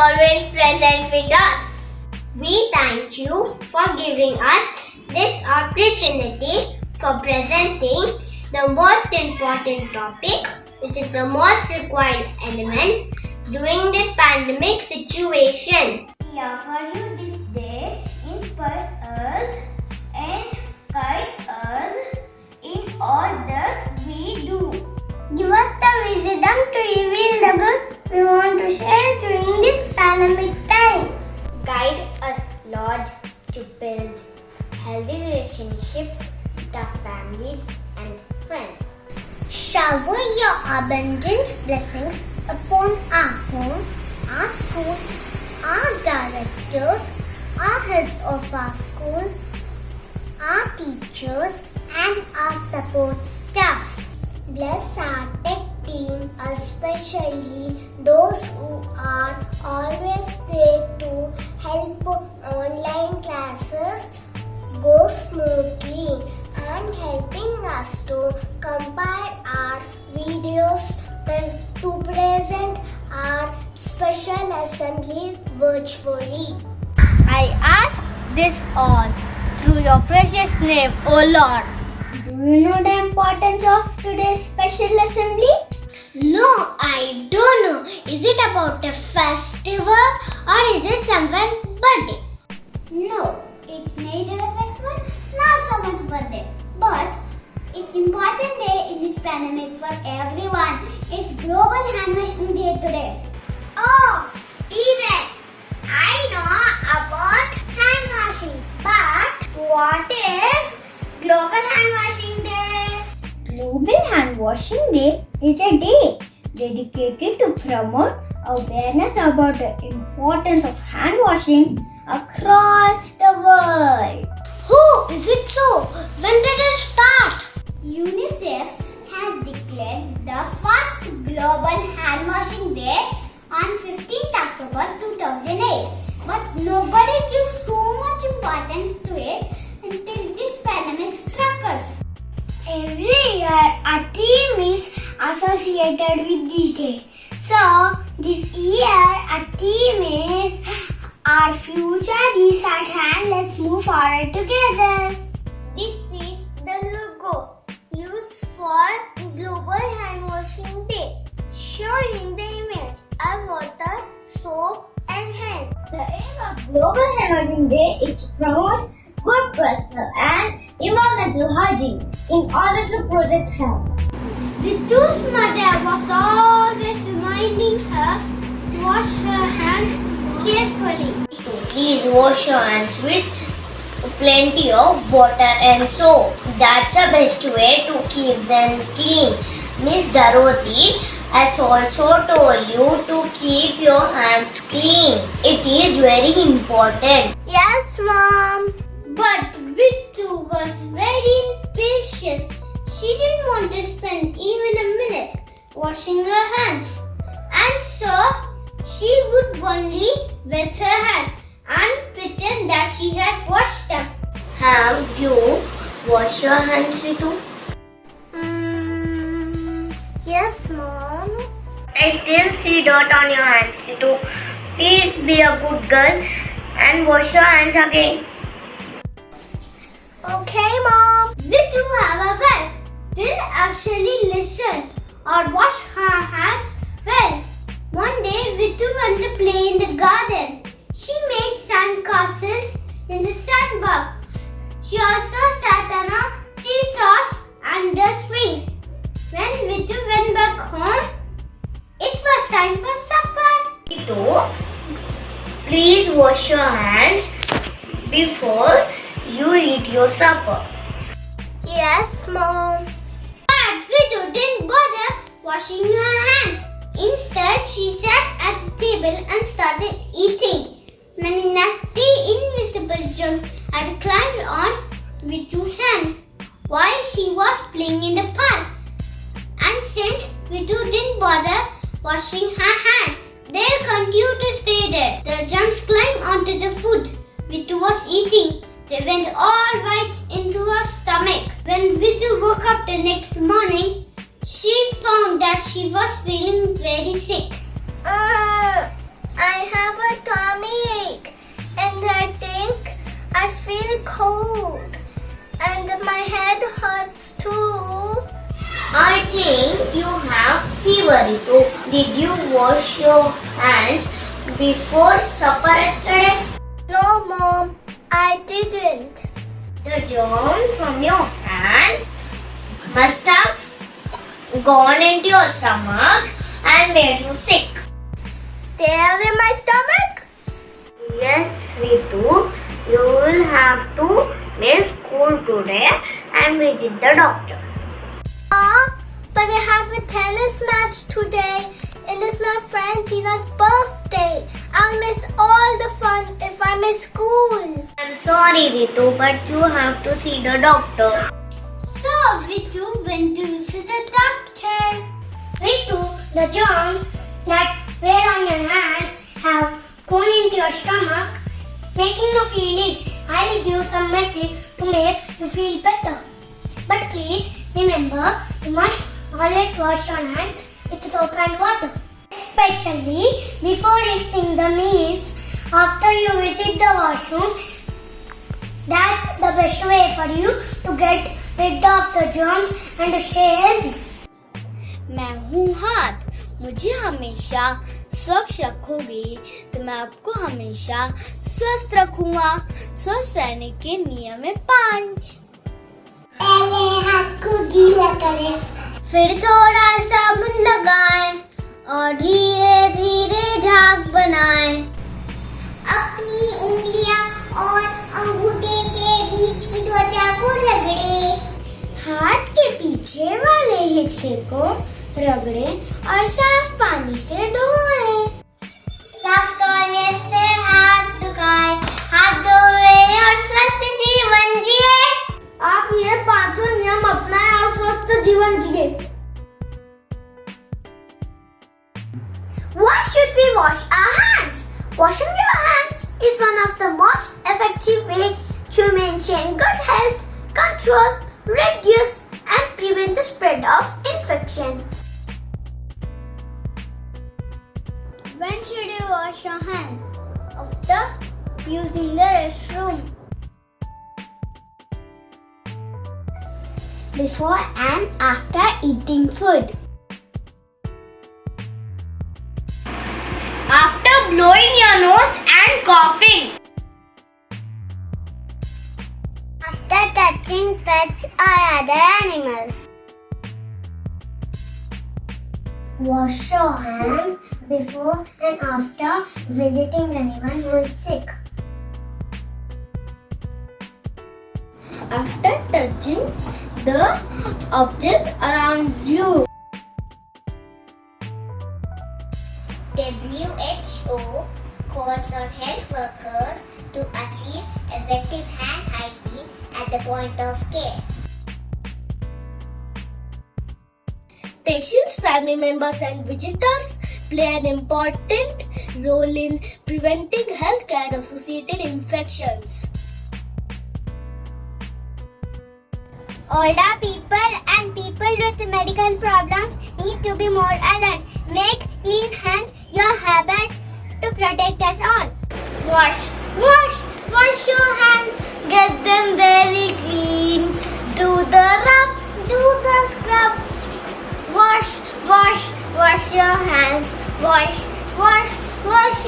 always present with us. We thank you for giving us this opportunity for presenting the most important topic, which is the most required element during this pandemic situation. We offer you this day, inspire us and guide us in all that we do. Give us the wisdom to reveal the good we want to share during this pandemic time. Guide us, Lord, to build healthy relationships with our families and friends. Shower your abundant blessings upon our home, our school, our directors, our heads of our school, our teachers, and our support staff. Bless our tech team, especially those who are always there to help online classes go smoothly and helping us to compile our videos to present our special assembly virtually. I ask this all through your precious name, O Lord. Do you know the importance of today's special assembly? No, I don't know. Is it about a festival or is it someone's birthday? No, it's neither a festival nor someone's birthday. But it's important day in this pandemic for everyone. It's Global Hand Washing Day today. Oh, even I know about hand washing. But what is Global Hand Washing Day? Global Hand Washing Day is a day dedicated to promote awareness about the importance of hand washing across the world. Oh, is it so? When did it start? UNICEF has declared the first Global Hand Washing Day on 15th October 2008. But nobody gives so much importance to it until this pandemic struck us. Every year a team is associated with this day. So this year a theme is our future is at hand. Let's move forward together. This is the logo used for Global Hand Washing Day, shown in the image are water, soap and hand. The aim of Global Hand Washing Day is to promote good personal and environmental hygiene in order to protect health. Vitu's mother was always reminding her to wash her hands carefully. Please wash your hands with plenty of water and soap. That's the best way to keep them clean. Miss Dorothy has also told you to keep your hands clean. It is very important. Yes, Mom. But Vitu was very impatient. She didn't want to spend even a minute washing her hands. And so, she would only wet her hands and pretend that she had washed them. Have you washed your hands, Ritu? Yes, Mom. I still see dirt on your hands, Ritu. Please be a good girl and wash your hands again. Okay, Mom. Vitu, however, didn't actually listen or wash her hands well. One day, Vitu went to play in the garden. She made sand castles in the sandbox. She also sat on a seesaw under swings. When Vitu went back home, it was time for supper. Ritu, please wash your hands before you eat your supper. Yes, Mom. But Vitu didn't bother washing her hands. Instead, she sat at the table and started eating. Many nasty, invisible germs had climbed on Vitu's hand while she was playing in the park. And since Vitu didn't bother washing her hands, they continued to stay there. The germs climbed onto the food Vitu was eating. They went all right into her stomach. When Vitu woke up the next morning, she found that she was feeling very sick. I have a tummy ache and I think I feel cold and my head hurts too. I think you have fever, Ritu. Did you wash your hands before supper yesterday? No, Mom, I didn't. The germs from your hand must have gone into your stomach and made you sick. They are in my stomach? Yes, Ritu. You will have to miss school today and visit the doctor. But I have a tennis match today and it's my friend Tina's birthday. I'll miss all the fun if I miss school. I'm sorry, Ritu, but you have to see the doctor. So, Ritu went to see the doctor. Ritu, the germs that were on your hands have gone into your stomach, making you feel it. I will give some medicine to make you feel better. But please remember, you must always wash your hands with soap and water. Especially before eating the meals, after you visit the washroom. That's the best way for you to get rid of the germs and to stay healthy. मैं हूँ हाथ, मुझे हमेशा स्वच्छ रखोगे तो मैं आपको हमेशा स्वस्थ रखूंगा। स्वस्थ रहने के नियम है 5। पहले हाथ को गीला करें, फिर थोड़ा साबुन लगाएं और धीरे धीरे झाग बनाएं। अपनी उंगलियां और अंगूठे के बीच की त्वचा को रगड़ें। हाथ के पीछे वाले हिस्से को रगड़ें और साफ पानी से धोएं। साफ तौलिए से हाथ सुखाएं, हाथ धोएं और स्वस्थ जीवन जिए। आप ये 5 नियम अपनाएं और स्वस्थ जीवन जिए। Why should we wash our hands? Washing your hands is one of the most effective way to maintain good health, control, reduce and prevent the spread of infection. When should you wash your hands? After using the restroom. Before and after eating food. After blowing your nose and coughing. After touching pets or other animals. Wash your hands before and after visiting anyone who is sick. After touching the objects around you. WHO calls on health workers to achieve effective hand hygiene at the point of care. Patients, family members and visitors play an important role in preventing healthcare associated infections. Older people and people with medical problems need to be more alert. Make clean hands your habit to protect us all. Wash your hands. Get them very clean. Do the rub, do the scrub. Wash your hands. Wash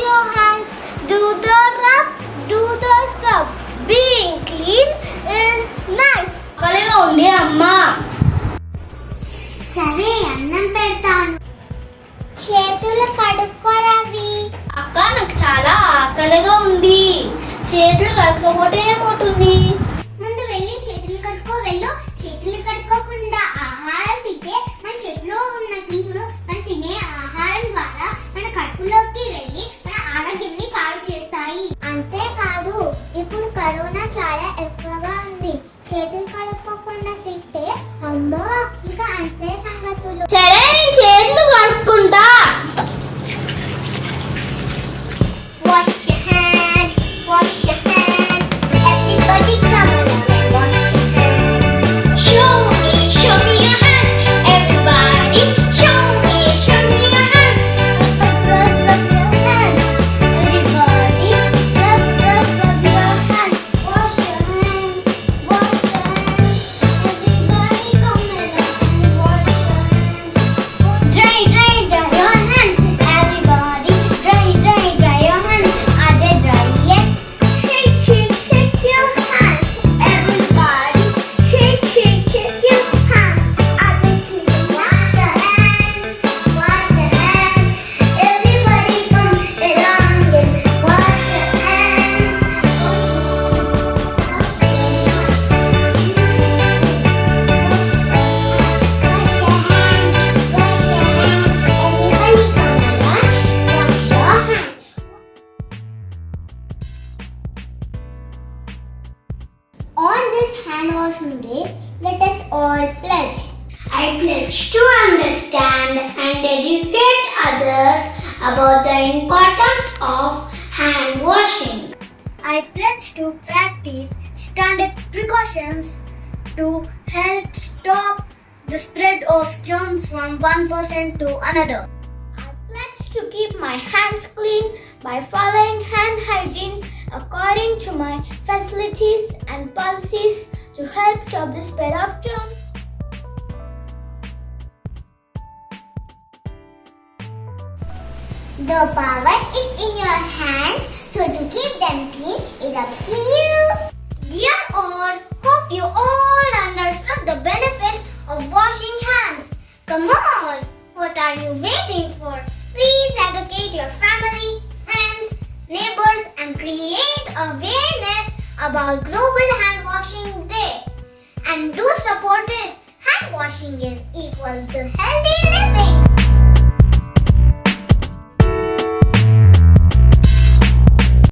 your hands. Do the rub, do the scrub. Being clean is nice. ఆకలిగా ఉంది అమ్మా. సరే అన్నం పెడతాను. చేతులు కడుక్కోరావి. అక్క నాకు చాలా ఆకలిగా ఉంది. చేతులు కడుక్కోకపోతే ఏమవుతుంది? ముందు వెళ్ళి చేతులు కడుక్కో వెళ్ళు. చేతులు కడుక్కోకుండా ఆహారం తింటే మన చేతిలో ఉన్న క్రిములు మనం తినే ఆహారం ద్వారా మన కడుపులోకి వెళ్ళి మన ఆరోగ్యాన్ని పాడు చేస్తాయి. అంతేకాదు ఇప్పుడు కరోనా చాలా ఎక్కువగా ఉంది. చేతులు కడుక్కోకుండా తింటే అమ్మో ఇంకా అంతే సంగతులు. సరే నేను చేతులు కడుక్కుంటా. Wash your hands. Everybody go. On this hand washing day, let us all pledge. I pledge to understand and educate others about the importance of hand washing. I pledge to practice standard precautions to help stop the spread of germs from one person to another. I pledge to keep my hands clean by following hand hygiene according to my facilities and policies to help stop the spread of germs. The power is in your hands, so to keep them clean is up to you. Dear all, hope you all understood the benefits of washing hands. Come on, what are you waiting for? Please educate your family, friends, neighbors and create awareness about Global Hand Washing Day. And do support it. Hand washing is equal to healthy living.